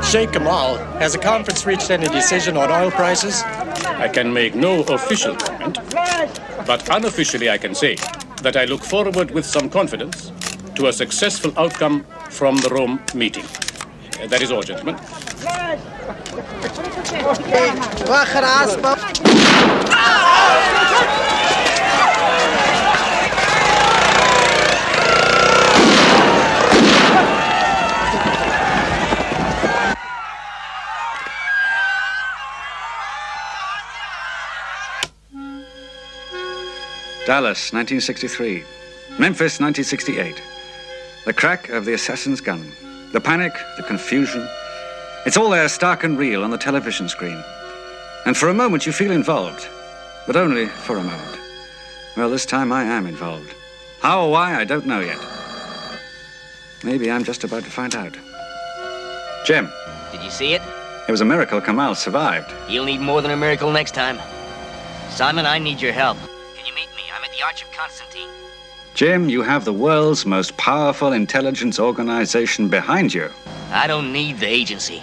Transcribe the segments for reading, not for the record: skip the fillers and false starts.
Sheikh Kamal, has the conference reached any decision on oil prices? I can make no official comment, but unofficially I can say that I look forward with some confidence to a successful outcome from the Rome meeting. That is all, gentlemen. Dallas, 1963. Memphis, 1968. The crack of the assassin's gun. The panic, the confusion. It's all there stark and real on the television screen. And for a moment you feel involved. But only for a moment. Well, this time I am involved. How or why, I don't know yet. Maybe I'm just about to find out. Jim. Did you see it? It was a miracle Kamal survived. You'll need more than a miracle next time. Simon, I need your help. Can you meet me? I'm at the Arch of Constantine. Jim, you have the world's most powerful intelligence organization behind you. I don't need the agency.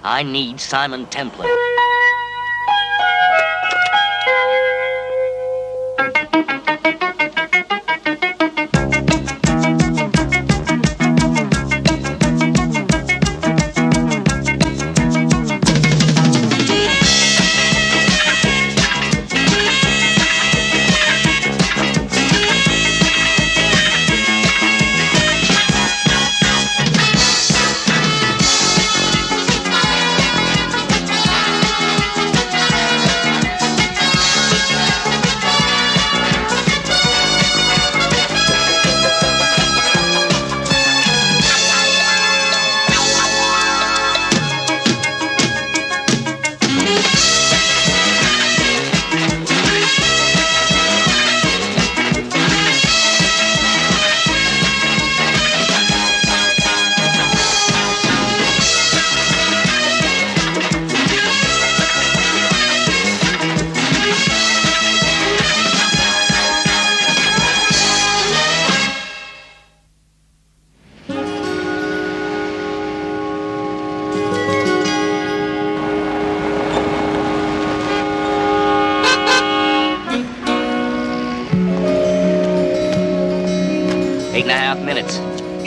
I need Simon Templar.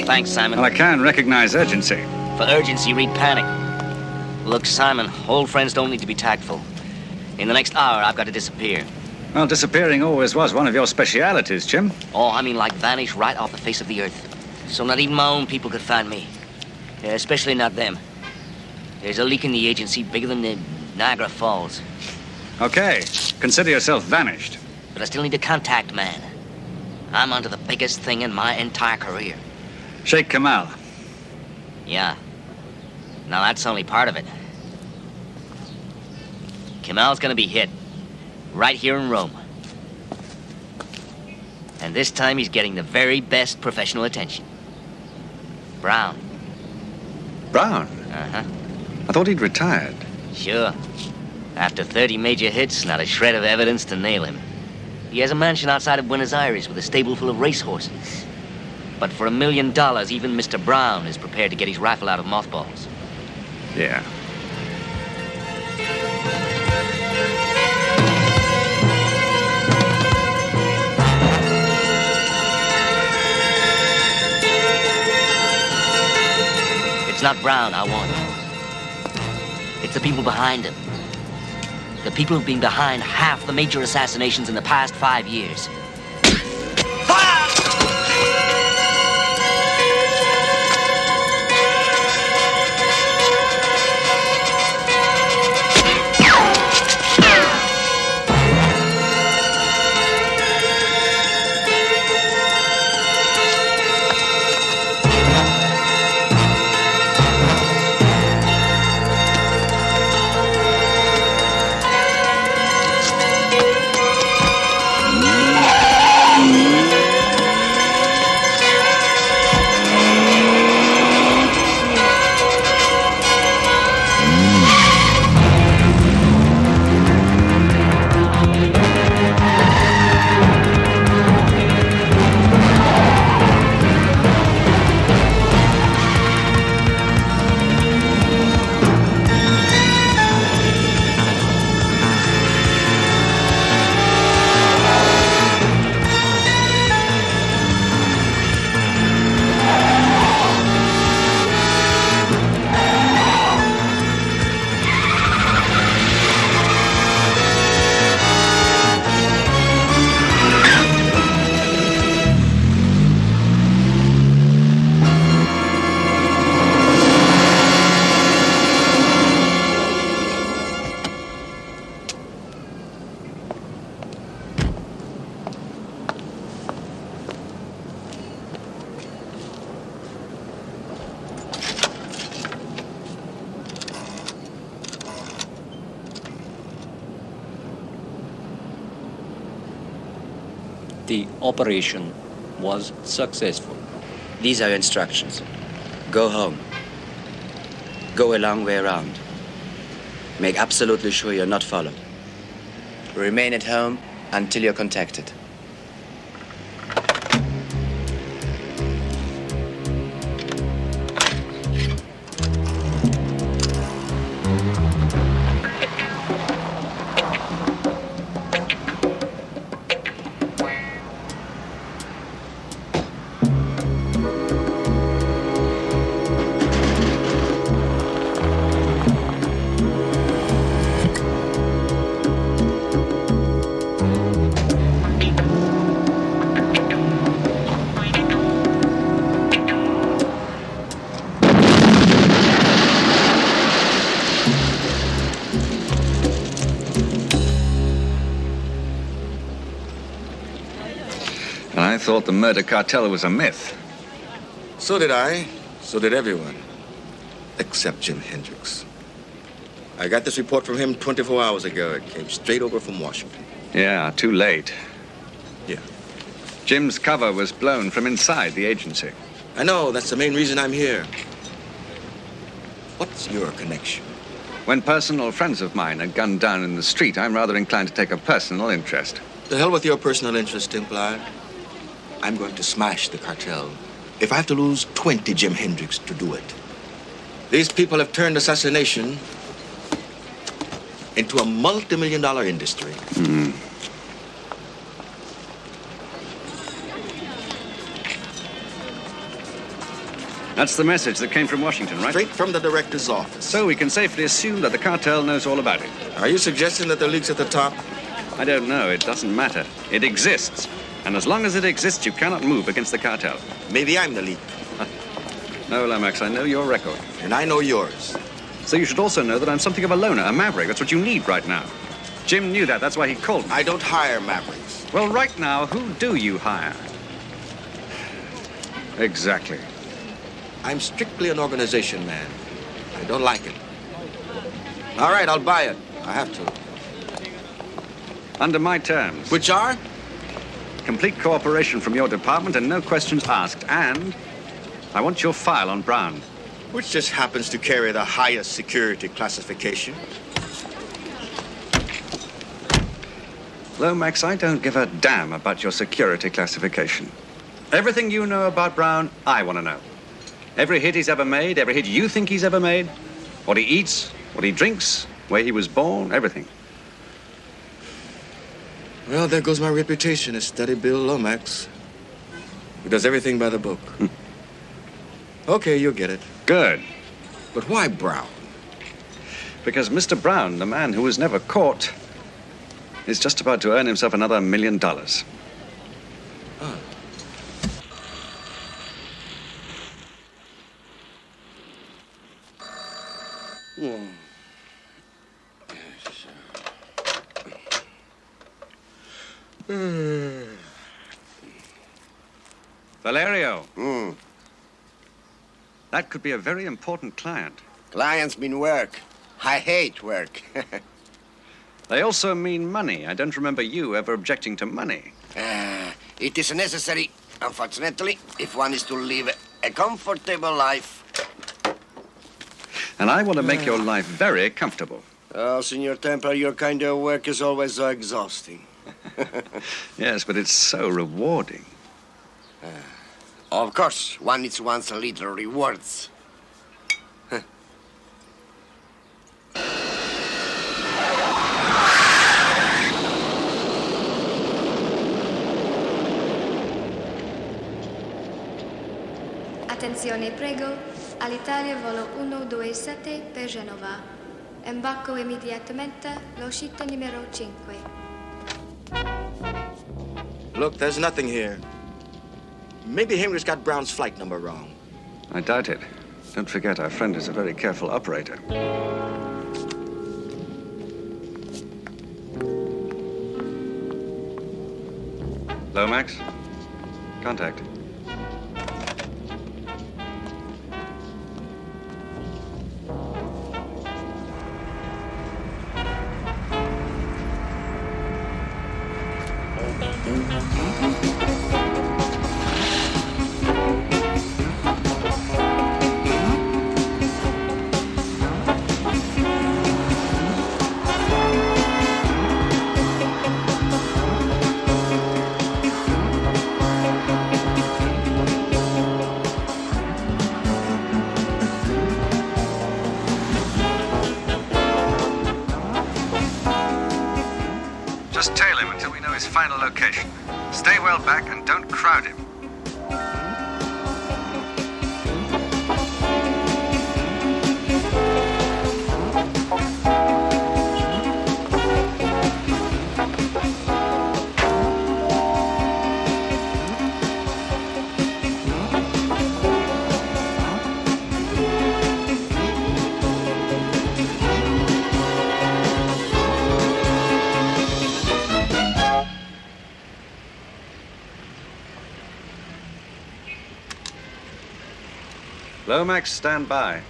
Thanks, Simon. Well, I can recognize urgency. For urgency, read panic. Look, Simon, old friends don't need to be tactful. In the next hour, I've got to disappear. Well, disappearing always was one of your specialities, Jim. Oh, I mean like vanish right off the face of the earth. So not even my own people could find me. Yeah, especially not them. There's a leak in the agency bigger than the Niagara Falls. Okay, consider yourself vanished. But I still need a contact man. I'm onto the biggest thing in my entire career. Sheikh Kamal. Yeah. Now that's only part of it. Kamal's gonna be hit. Right here in Rome. And this time he's getting the very best professional attention. Brown. Brown? Uh-huh. I thought he'd retired. Sure. After 30 major hits, not a shred of evidence to nail him. He has a mansion outside of Buenos Aires with a stable full of racehorses. But for $1 million, even Mr. Brown is prepared to get his rifle out of mothballs. Yeah. It's not Brown I want. It's the people behind him. The people who've been behind half the major assassinations in the past 5 years. the operation was successful. These are instructions. Go home. Go a long way around. Make absolutely sure you're not followed. Remain at home until you're contacted. I thought the murder cartel was a myth. So did I. So did everyone. Except Jim Hendricks. I got this report from him 24 hours ago. It came straight over from Washington. Yeah, too late. Yeah. Jim's cover was blown from inside the agency. I know. That's the main reason I'm here. What's your connection? When personal friends of mine are gunned down in the street, I'm rather inclined to take a personal interest. The hell with your personal interest, Templar. I'm going to smash the cartel. If I have to lose 20 Jim Hendricks to do it. These people have turned assassination into a multi-million-dollar industry. That's the message that came from Washington, right? Straight from the director's office. So we can safely assume that the cartel knows all about it. Are you suggesting that the leak's at the top? I don't know. It doesn't matter. It exists. And as long as it exists, you cannot move against the cartel. Maybe I'm the leak. No, Lomax, I know your record. And I know yours. So you should also know that I'm something of a loner, a maverick. That's what you need right now. Jim knew that. That's why he called me. I don't hire mavericks. Well, right now, who do you hire? Exactly. I'm strictly an organization man. I don't like it. All right, I'll buy it. I have to. Under my terms. Which are? Complete cooperation from your department and no questions asked. And I want your file on Brown. Which just happens to carry the highest security classification. Lomax, I don't give a damn about your security classification. Everything you know about Brown, I want to know. Every hit he's ever made, every hit you think he's ever made, what he eats, what he drinks, where he was born, everything. Well, there goes my reputation as Steady Bill Lomax, who does everything by the book. Okay, you'll get it. Good. But why Brown? Because Mr. Brown, the man who was never caught, is just about to earn himself another $1 million. Ah. Valerio. That could be a very important client. Clients mean work. I hate work. They also mean money. I don't remember you ever objecting to money. It is necessary, unfortunately, if one is to live a comfortable life. And I want to make your life very comfortable. Oh, Senor Templar, your kind of work is always so exhausting. Yes, but it's so rewarding. Of course, one needs one's little rewards. Attenzione, prego. All'Italia volo 127 per Genova. Imbarco immediatamente l'uscita numero 5. Look, there's nothing here. Maybe Henry's got Brown's flight number wrong. I doubt it. Don't forget, our friend is a very careful operator. Lomax? Contact. final location. Stay well back and don't crowd him. Lomax, stand by.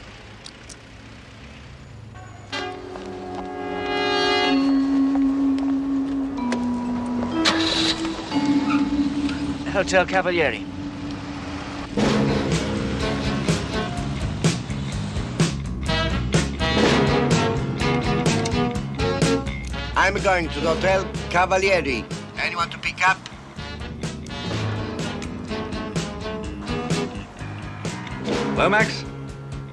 Hotel Cavalieri. I'm going to the Hotel Cavalieri. Anyone to pick up? Lomax,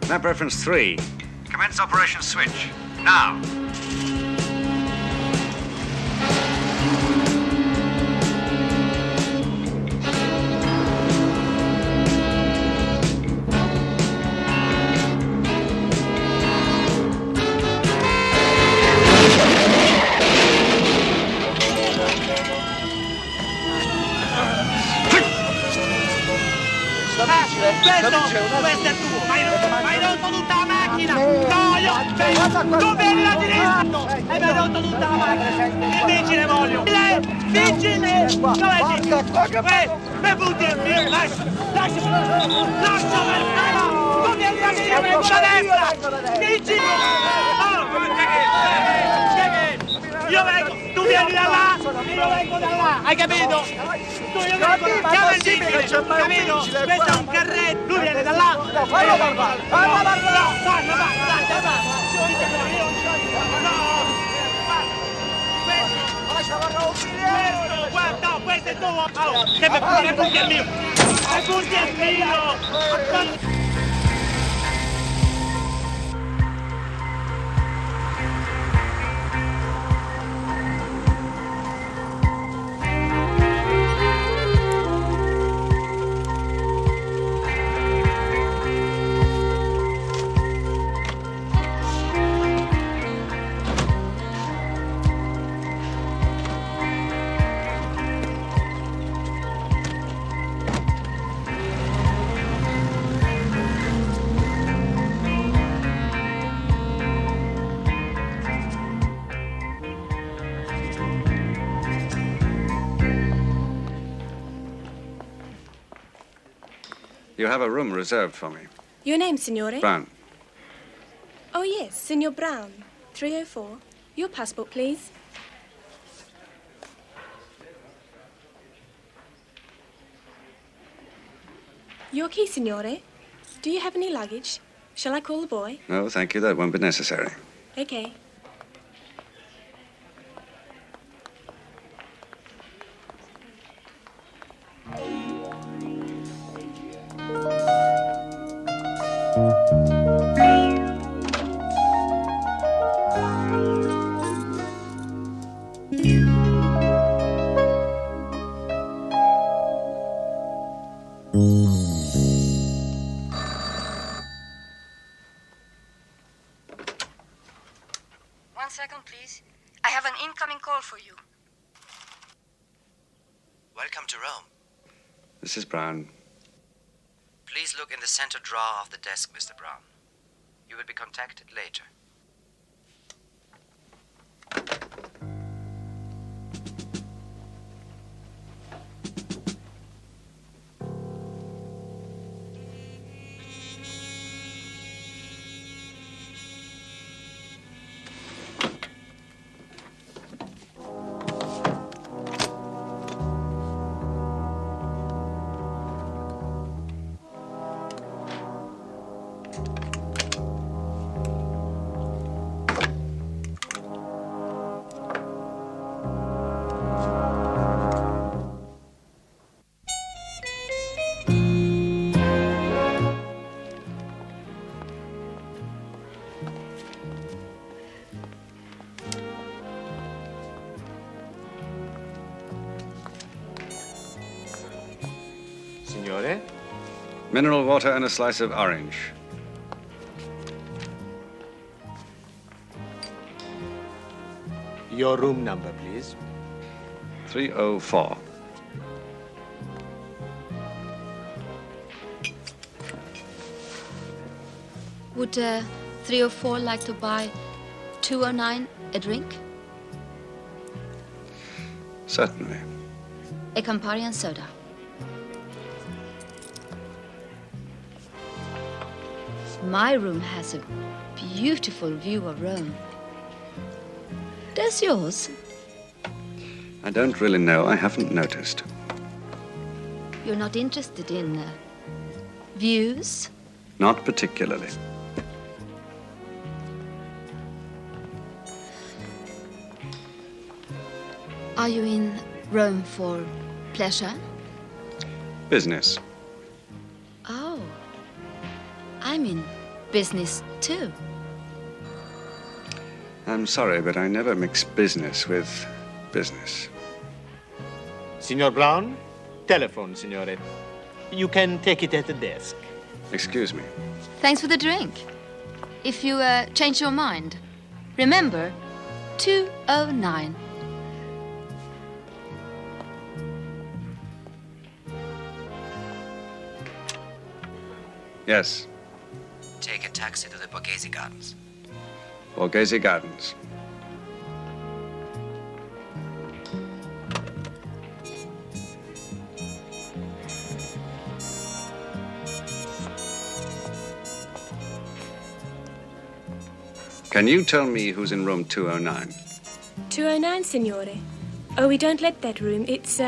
map reference 3. Commence Operation Switch. Now. Questo è tuo, ma hai rotto tutta la macchina! No, io! Tu vieni da diritto! E mi hai rotto tutta la macchina! Il vigile voglio! Vigile! Dove mi butti il mio! Lasciami! Tu vieni da diritto! Vengo da destra! Vigile! Io vengo! Tu vieni da là! Io vengo da là! Hai capito? Tu io vengo da là! Capito? Questo è un carretto! Lui viene da là! Fallo parlare! Fallo parlare! Basta! Questo! Guarda! Questo è tuo! Che mi butti il mio! Mi butti il mio! You have a room reserved for me. Your name, Signore? Brown. Oh, yes, Signor Brown. 304. Your passport, please. Your key, Signore. Do you have any luggage? Shall I call the boy? No, thank you. That won't be necessary. Okay. One second, please. I have an incoming call for you. Welcome to Rome. This is Brown. Please look in the center drawer of the desk, Mr. Brown. You will be contacted later. Mineral water and a slice of orange. Your room number, please. 304. Would 304 like to buy 209 a drink? Certainly. A Campari and soda. My room has a beautiful view of Rome. Does yours? I don't really know. I haven't noticed. You're not interested in views? Not particularly. Are you in Rome for pleasure? Business. Oh, I'm in business too. I'm sorry, but I never mix business with business. Signor Brown, telephone, signore. You can take it at the desk. Excuse me. Thanks for the drink. If you change your mind, remember 209. Yes, Take a taxi to the Borghese Gardens. Borghese Gardens. Can you tell me who's in room 209? 209, signore. Oh, we don't let that room. It's,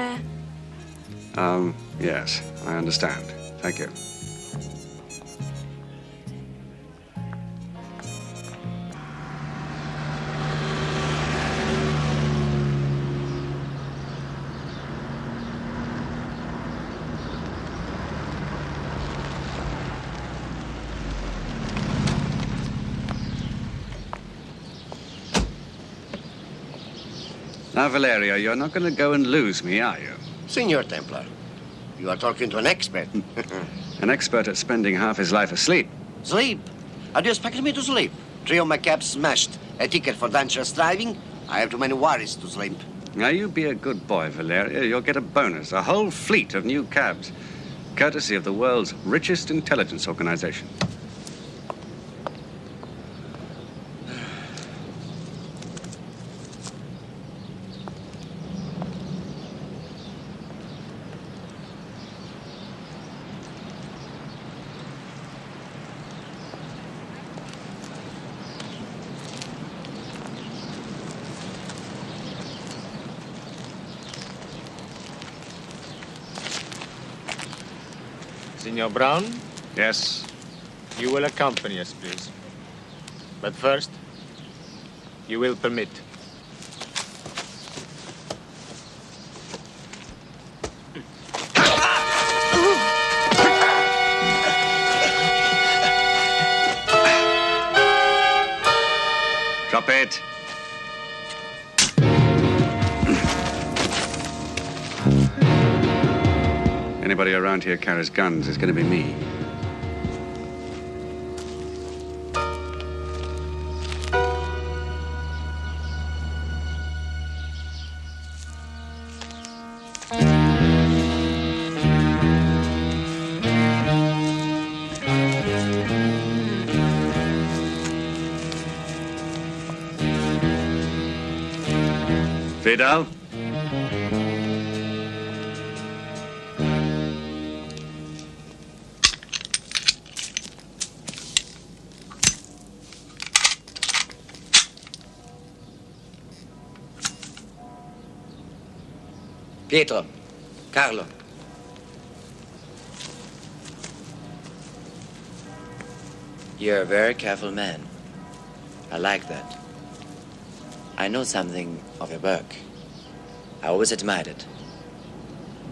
Yes, I understand. Thank you. Now, Valeria, you're not going to go and lose me, are you? Signor Templar, you are talking to an expert. An expert at spending half his life asleep. Sleep? How do you expect me to sleep? 3 of my cabs smashed. A ticket for dangerous driving. I have too many worries to sleep. Now, you be a good boy, Valeria. You'll get a bonus, a whole fleet of new cabs, courtesy of the world's richest intelligence organization. Signor Brown? Yes? You will accompany us, please. But first, you will permit. Drop it. Anybody around here carries guns, it's going to be me. Vidal? Pietro, Carlo. You're a very careful man. I like that. I know something of your work. I always admired it.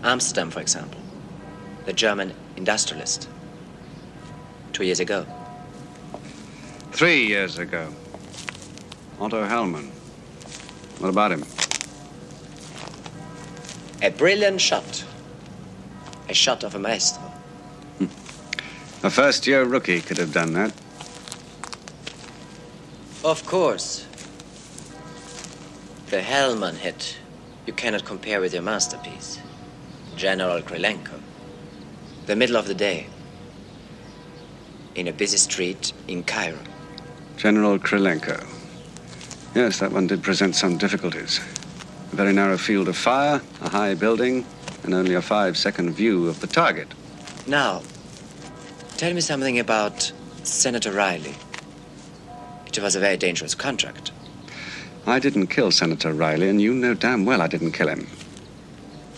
Amsterdam, for example. The German industrialist. 2 years ago. 3 years ago. Otto Hellman. What about him? A brilliant shot. A shot of a maestro. A first-year rookie could have done that. Of course. The Hellman hit you cannot compare with your masterpiece, General Krylenko. The middle of the day, in a busy street in Cairo. General Krylenko. Yes, that one did present some difficulties. A very narrow field of fire, a high building, and only a 5-second view of the target. Now, tell me something about Senator Riley. It was a very dangerous contract. I didn't kill Senator Riley, and you know damn well I didn't kill him.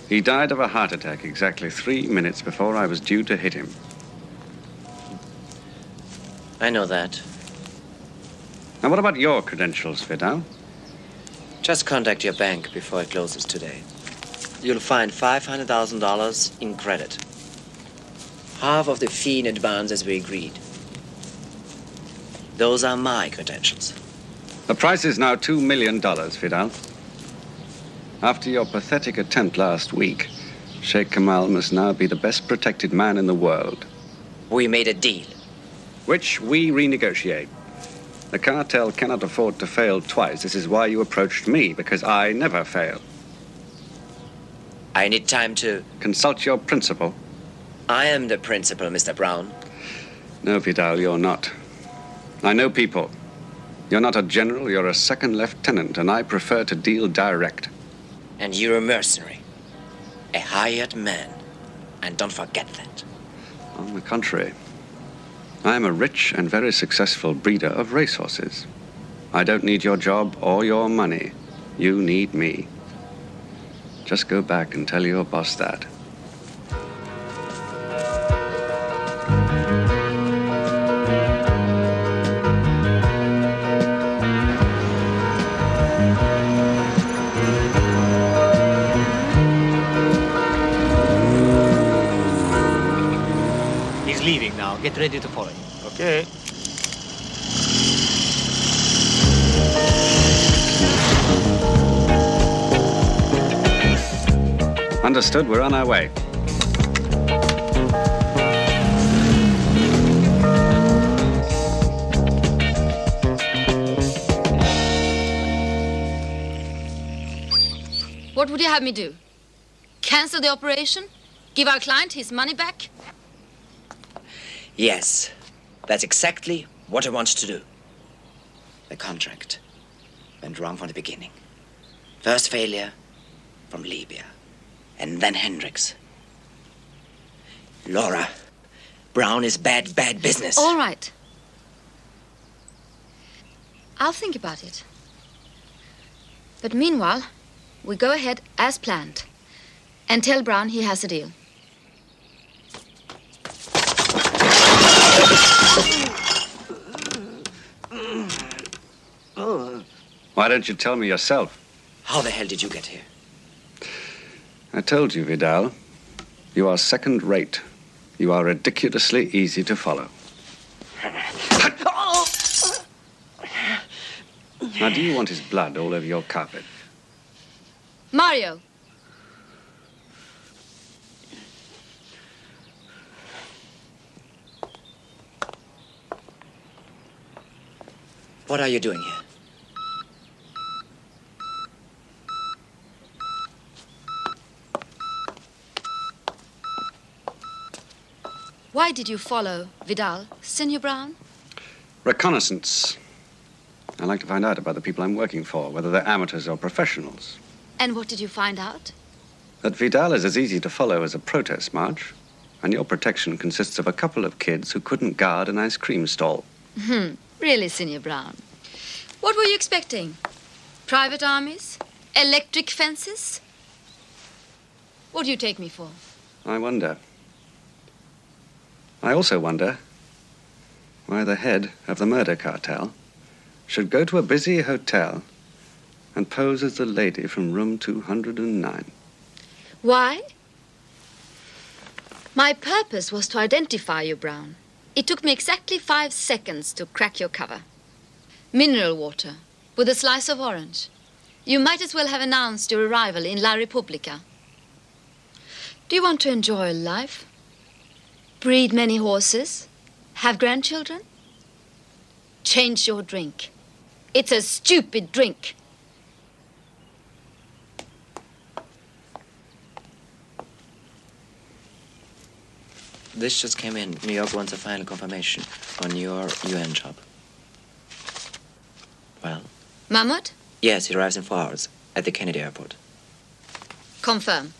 He died of a heart attack exactly 3 minutes before I was due to hit him. I know that. Now, what about your credentials, Vidal? Just contact your bank before it closes today. You'll find $500,000 in credit. Half of the fee in advance as we agreed. Those are my credentials. The price is now $2 million, Vidal. After your pathetic attempt last week, Sheikh Kamal must now be the best protected man in the world. We made a deal. Which we renegotiate. The cartel cannot afford to fail twice. This is why you approached me, because I never fail. I need time to... Consult your principal. I am the principal, Mr. Brown. No, Vidal, you're not. I know people. You're not a general, you're a second lieutenant, and I prefer to deal direct. And you're a mercenary. A hired man. And don't forget that. On the contrary. I am a rich and very successful breeder of racehorses. I don't need your job or your money. You need me. Just go back and tell your boss that. He's leaving now. Get ready to follow him. Okay. Understood, we're on our way. What would you have me do? Cancel the operation? Give our client his money back? Yes, that's exactly what I want to do. The contract went wrong from the beginning. First failure from Libya, and then Hendricks. Laura, Brown is bad, bad business. All right. I'll think about it. But meanwhile, we go ahead as planned and tell Brown he has a deal. Why don't you tell me yourself? How the hell did you get here? I told you, Vidal. You are second-rate. You are ridiculously easy to follow. Now, do you want his blood all over your carpet? Mario! What are you doing here? Why did you follow Vidal, Senor Brown? Reconnaissance. I like to find out about the people I'm working for, whether they're amateurs or professionals. And what did you find out? That Vidal is as easy to follow as a protest march, and your protection consists of a couple of kids who couldn't guard an ice cream stall. Really, Senor Brown? What were you expecting? Private armies? Electric fences? What do you take me for? I wonder. I also wonder why the head of the murder cartel should go to a busy hotel and pose as the lady from room 209. Why? My purpose was to identify you, Brown. It took me exactly 5 seconds to crack your cover. Mineral water with a slice of orange. You might as well have announced your arrival in La Repubblica. Do you want to enjoy life? Breed many horses? Have grandchildren? Change your drink. It's a stupid drink. This just came in. New York wants a final confirmation on your UN job. Well? Mahmoud? Yes, he arrives in 4 hours at the Kennedy airport. Confirm.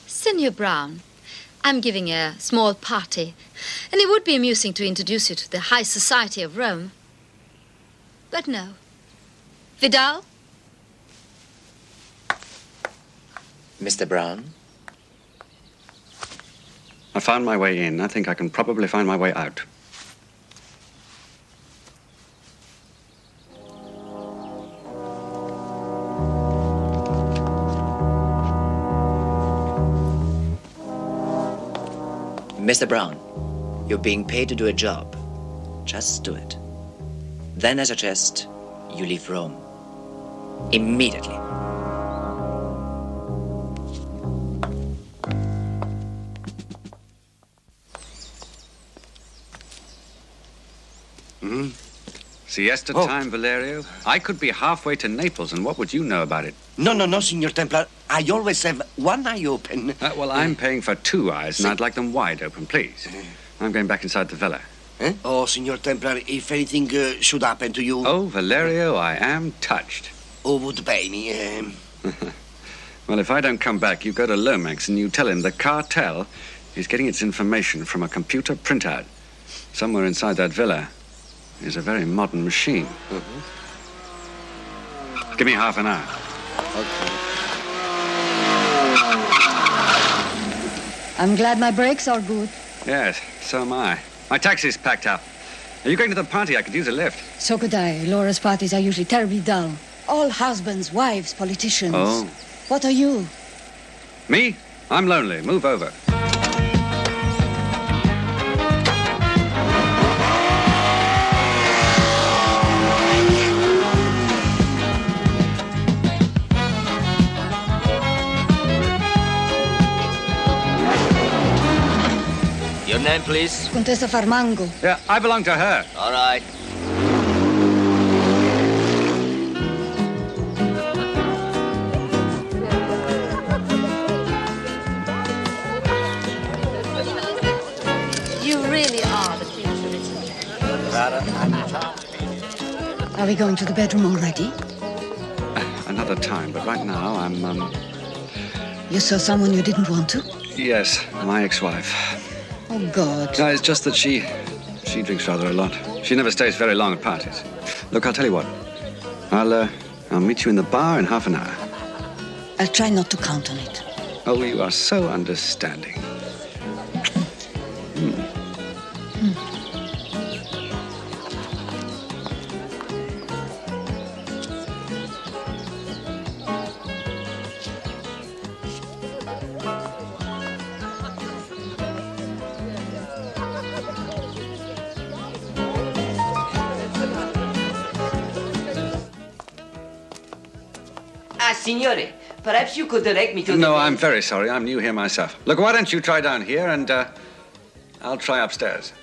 Senor Brown, I'm giving a small party, and it would be amusing to introduce you to the high society of Rome. But no. Vidal? Mr. Brown? I found my way in. I think I can probably find my way out. Mr. Brown, you're being paid to do a job. Just do it. Then I suggest you leave Rome. Immediately. Siesta time, Valerio. I could be halfway to Naples, and what would you know about it? No, Signor Templar. I always have one eye open. Well, I'm paying for 2 eyes, and I'd like them wide open, please. I'm going back inside the villa. Oh, Signor Templar, if anything should happen to you... Oh, Valerio, I am touched. Oh, would pay me. Well, if I don't come back, you go to Lomax and you tell him the cartel is getting its information from a computer printout. Somewhere inside that villa is a very modern machine. Give me half an hour. I'm glad my brakes are good. Yes, so am I. My taxi's packed up. Are you going to the party? I could use a lift. So could I. Laura's parties are usually terribly dull. All husbands, wives, politicians. Oh. What are you? Me? I'm lonely. Move over. Your name, please? Contessa Farmango. Yeah, I belong to her. All right. You really are the future, isn't it? Are we going to the bedroom already? Another time, but right now I'm, You saw someone you didn't want to? Yes, my ex-wife. Oh, God. No, it's just that she drinks rather a lot. She never stays very long at parties. Look, I'll tell you what. I'll meet you in the bar in half an hour. I'll try not to count on it. Oh, you are so understanding. Signore, perhaps you could direct me to No, I'm very sorry. I'm new here myself. Look, why don't you try down here and I'll try upstairs.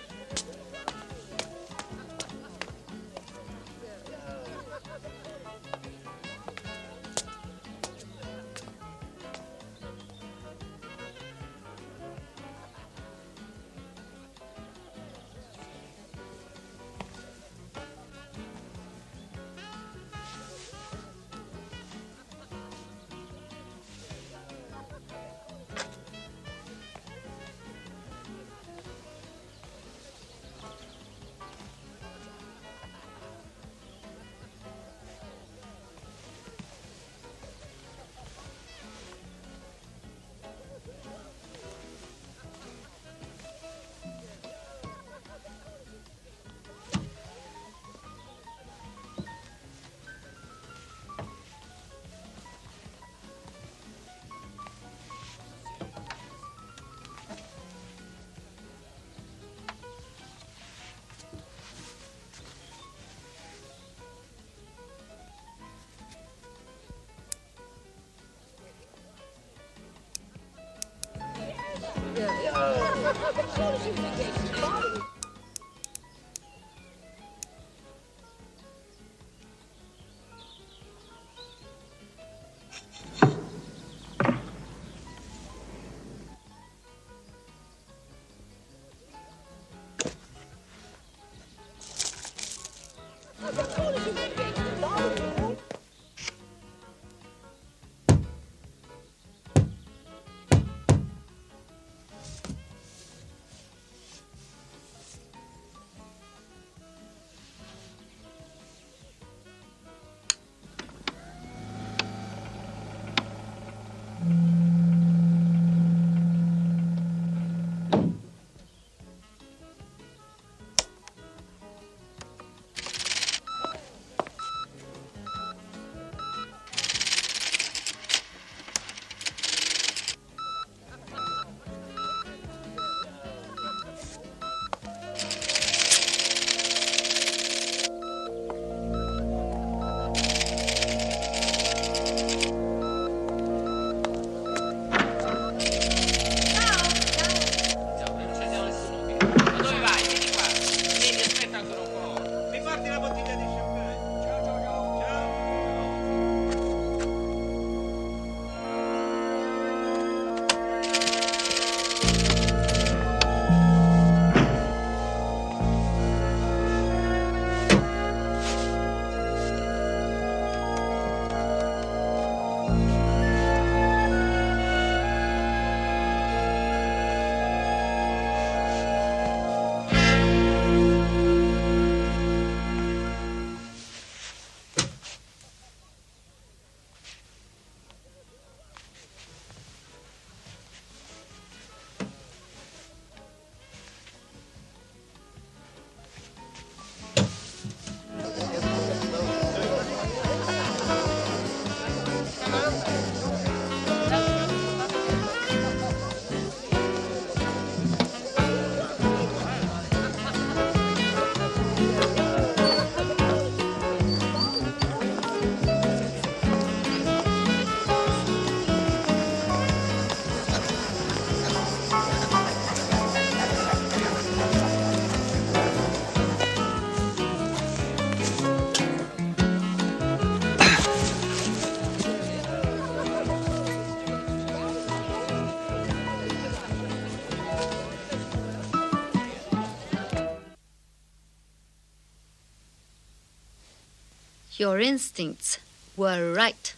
Your instincts were right.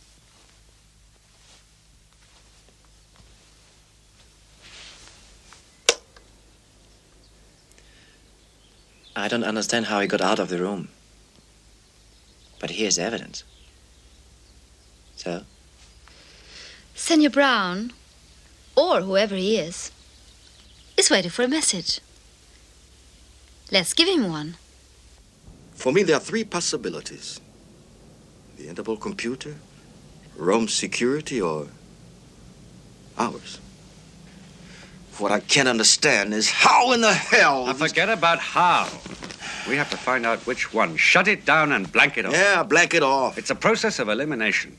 I don't understand how he got out of the room. But here's evidence. So? Senor Brown, or whoever he is waiting for a message. Let's give him one. For me, there are three possibilities. The Interpol computer, Rome's security, or ours. What I can't understand is how in the hell... Now forget about how. We have to find out which one. Shut it down and blank it off. Yeah, blank it off. It's a process of elimination.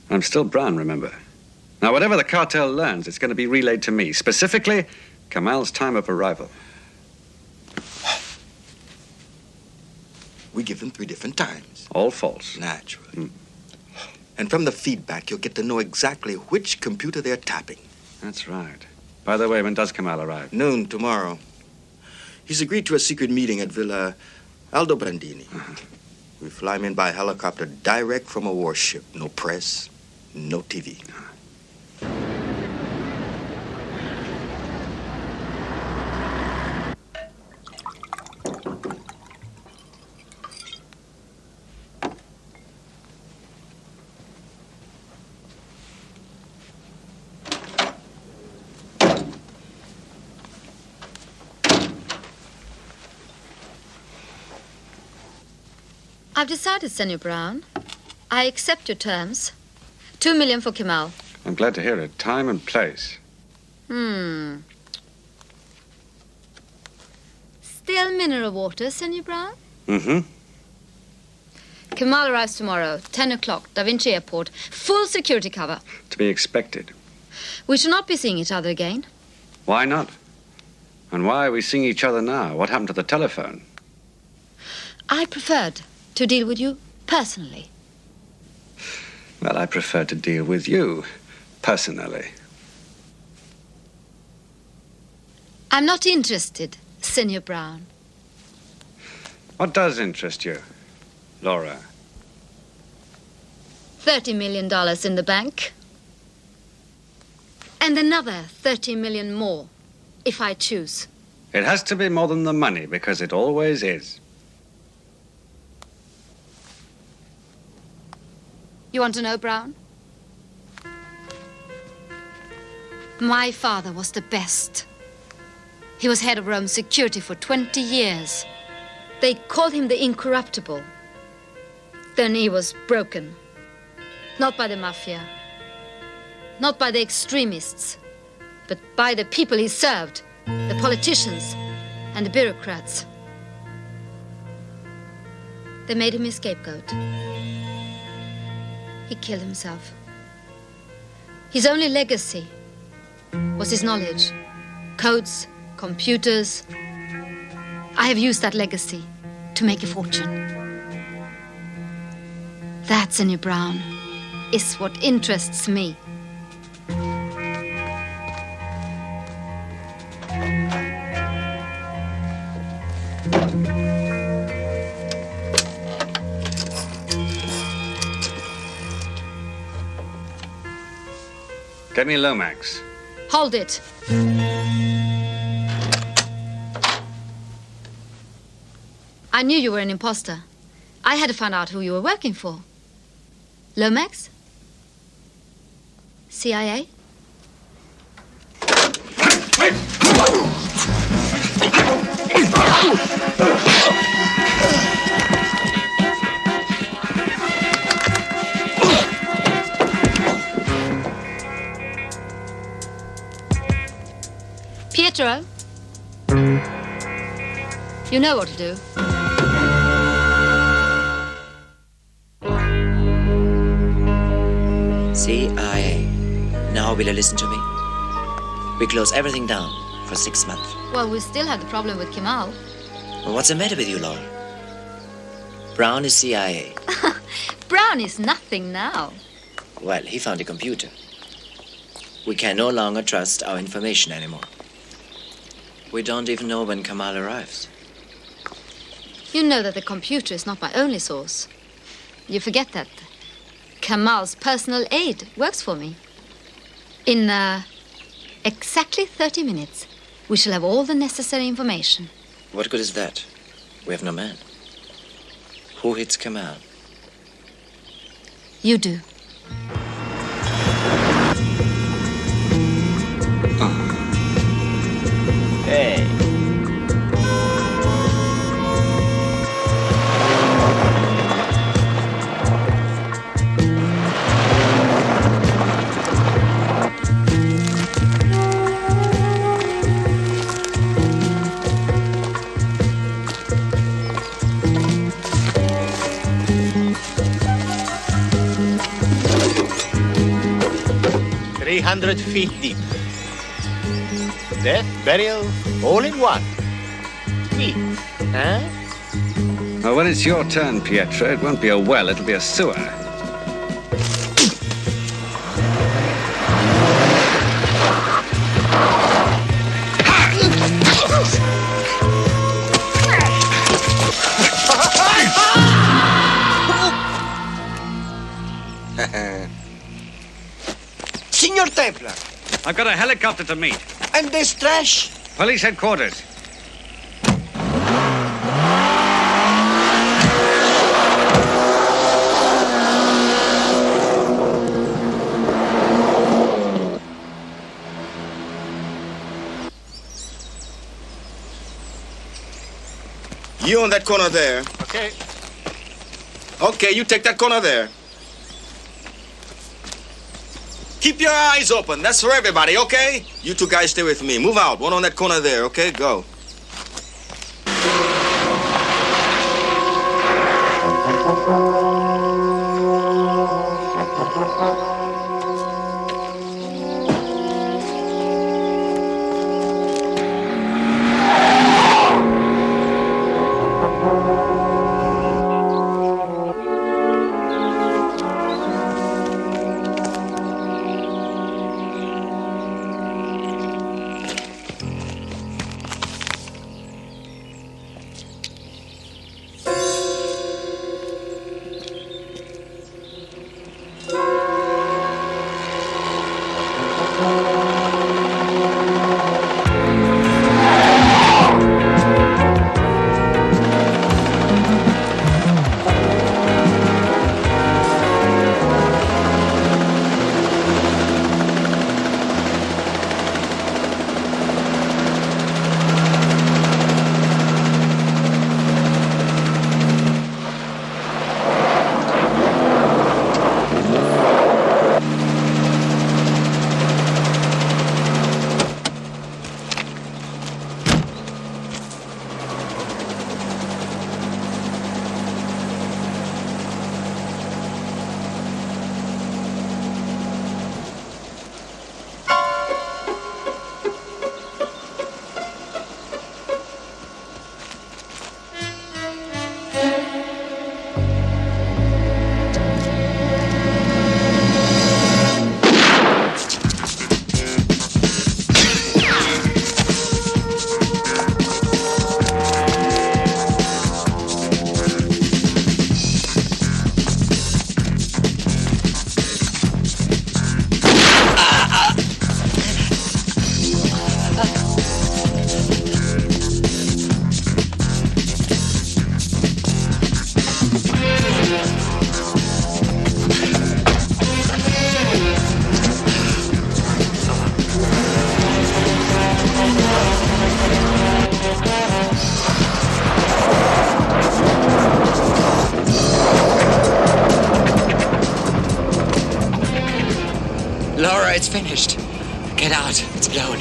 I'm still Brown, remember. Now, whatever the cartel learns, it's going to be relayed to me. Specifically, Kamal's time of arrival. We give them 3 different times. All false. Naturally. And from the feedback, you'll get to know exactly which computer they're tapping. That's right. By the way, when does Kamal arrive? Noon tomorrow. He's agreed to a secret meeting at Villa Aldobrandini. We fly him in by helicopter direct from a warship. No press, no TV. I've decided, Senor Brown. I accept your terms. 2 million for Kamal. I'm glad to hear it. Time and place. Still mineral water, Senor Brown? Mm-hmm. Kamal arrives tomorrow, 10 o'clock, Da Vinci Airport. Full security cover. To be expected. We shall not be seeing each other again. Why not? And why are we seeing each other now? What happened to the telephone? I preferred to deal with you personally. Well, I prefer to deal with you personally. I'm not interested, Senor Brown. What does interest you, Laura? $30 million in the bank. And another 30 million more, if I choose. It has to be more than the money, because it always is. You want to know, Brown? My father was the best. He was head of Rome security for 20 years. They called him the Incorruptible. Then he was broken. Not by the mafia, not by the extremists, but by the people he served, the politicians and the bureaucrats. They made him a scapegoat. He killed himself. His only legacy was his knowledge, codes, computers. I have used that legacy to make a fortune. That, Senor Brown, is what interests me. Get me Lomax. Hold it. I knew you were an imposter. I had to find out who you were working for. Lomax? CIA? Pietro? You know what to do. CIA. Now will you listen to me? We close everything down for 6 months. Well, we still have the problem with Kemal. Well, what's the matter with you, Laura? Brown is CIA. Brown is nothing now. Well, he found a computer. We can no longer trust our information anymore. We don't even know when Kemal arrives. You know that the computer is not my only source. You forget that Kemal's personal aide works for me. In exactly 30 minutes, we shall have all the necessary information. What good is that? We have no man. Who hits Kemal? You do. Hey. $300 deep. Death, burial, all in one. Me, huh? Well, when it's your turn, Pietro, it won't be a well, it'll be a sewer. Signor Templar. I've got a helicopter to meet. And this trash? Police headquarters. You on that corner there. Okay. Okay, you take that corner there. Keep your eyes open. That's for everybody, okay? You two guys stay with me. Move out. One on that corner there, okay? Go. finished. Get out. It's blown.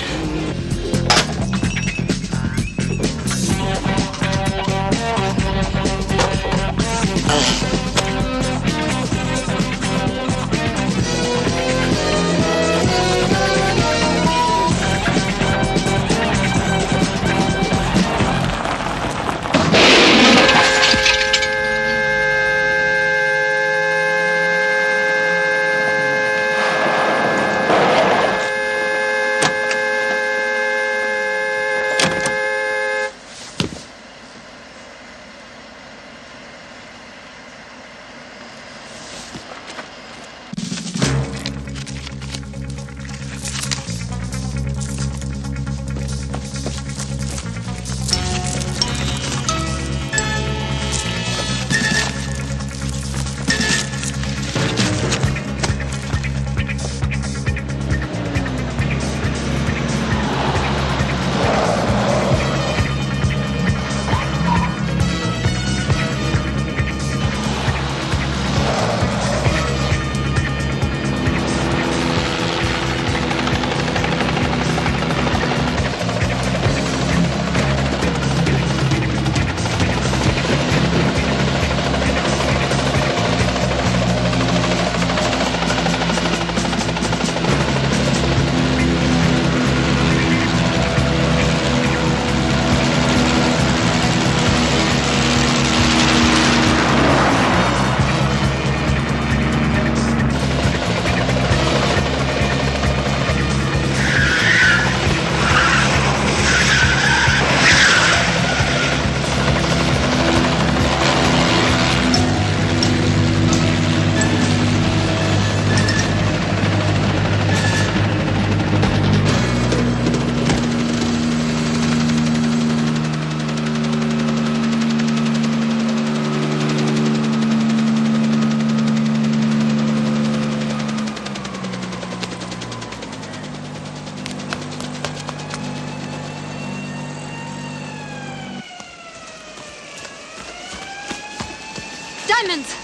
Diamonds!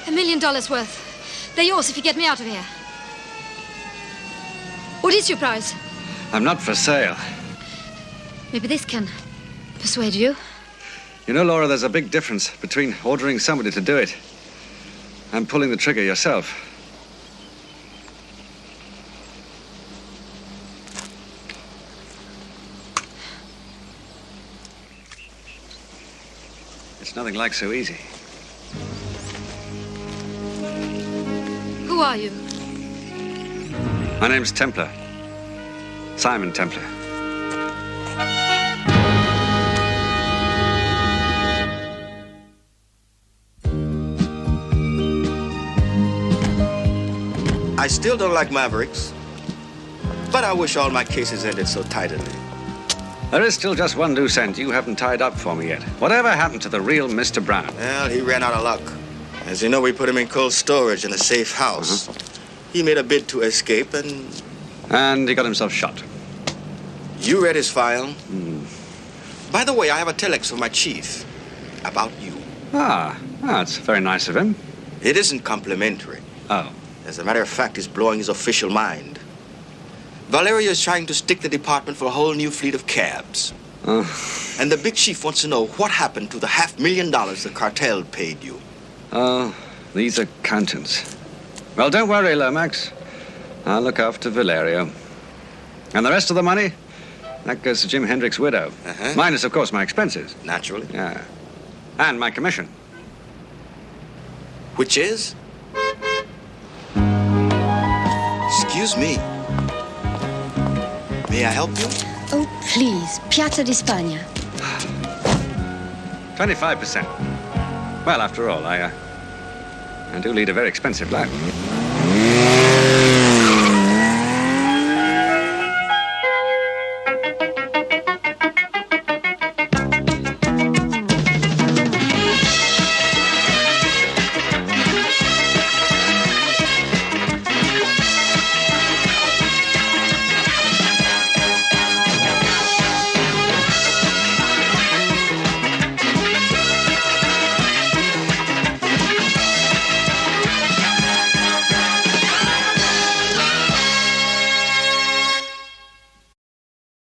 $1 million worth. They're yours if you get me out of here. What is your price? I'm not for sale. Maybe this can persuade you. You know, Laura, there's a big difference between ordering somebody to do it and pulling the trigger yourself. It's nothing like so easy. Who are you? My name's Templar. Simon Templar. I still don't like Mavericks, but I wish all my cases ended so tidily. There is still just one loose end you haven't tied up for me yet. Whatever happened to the real Mr. Brown? Well, he ran out of luck. As you know, we put him in cold storage in a safe house. He made a bid to escape and... And he got himself shot. You read his file? By the way, I have a telex from my chief about you. That's very nice of him. It isn't complimentary. Oh. As a matter of fact, it's blowing his official mind. Valeria is trying to stick the department for a whole new fleet of cabs. And the big chief wants to know what happened to the $500,000 the cartel paid you. Oh, these accountants. Well, don't worry, Lomax. I'll look after Valerio. And the rest of the money? That goes to Jim Hendrick's widow. Minus, of course, my expenses. Naturally. Yeah. And my commission. Which is? Excuse me. May I help you? Oh, please. Piazza di Spagna. 25%. Well, after all, I do lead a very expensive life.